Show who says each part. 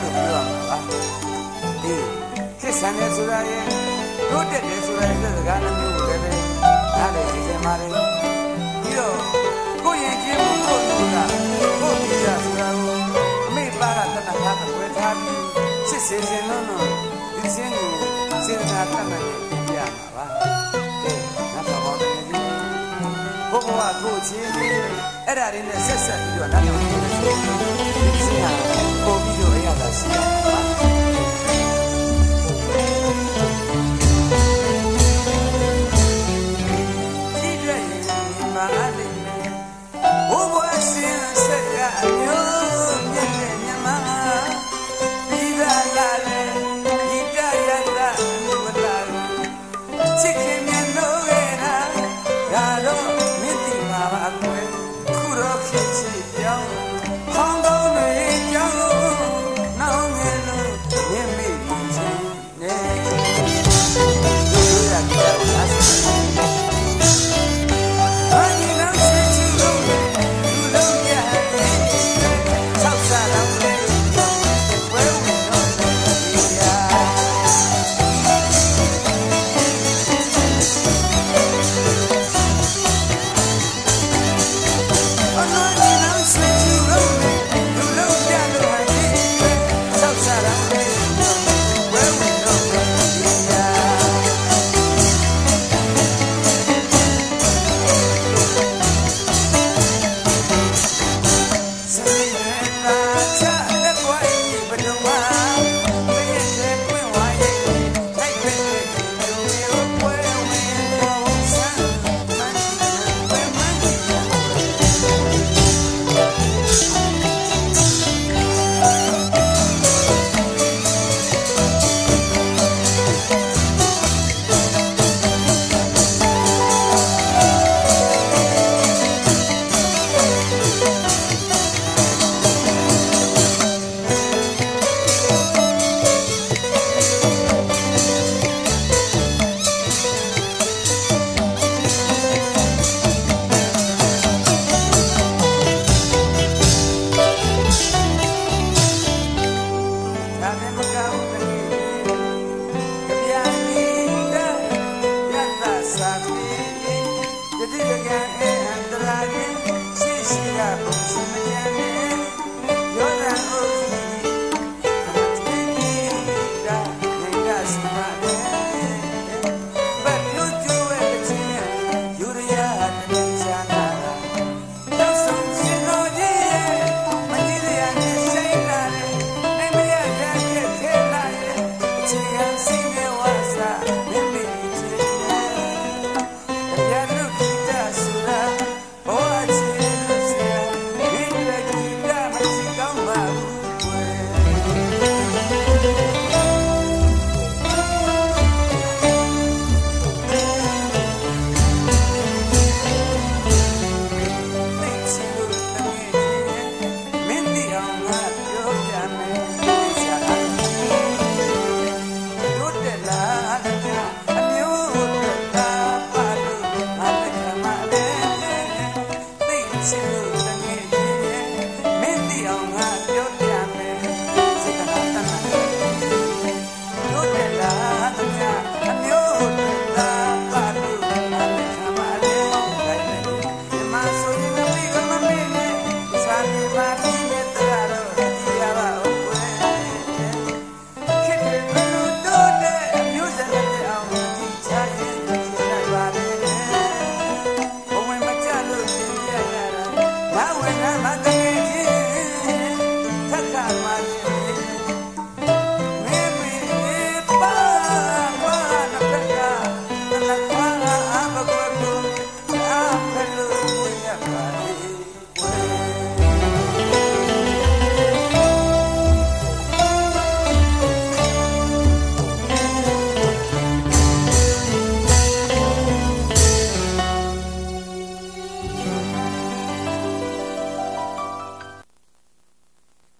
Speaker 1: လို့ပြောရမှာပါဒီခစ်ဆန်နေဆိုတာရဲ့တို့တက်တယ်ဆိုတာရဲ့စကားနှမျိုးကိုလည်းပဲနားလည်သိချင်ပါတယ်ပြီးတော့ကိုယ့်ရင်ကျင်းကိုကိုယ့်လူကကိုယ့်ပြည်ရဆိုတာကိုအမေပါကတဏှာကဝယ်ထားပြီးချစ်စေခြင်းလုံးလုံးဒီစင်းကိုစေတနာတတ်မှတ်ပြီးပြရမှာပါကဲနောက်တော့ဘောတယ်ကြီးဘုရားကိုချင်းအဲ့ဒါလေးနဲ့ဆက်ဆက်ပြီးတော့နောက်တော့ဒီစင်းဟာပုံပြီးတော့အရသာရှိတာပါYes,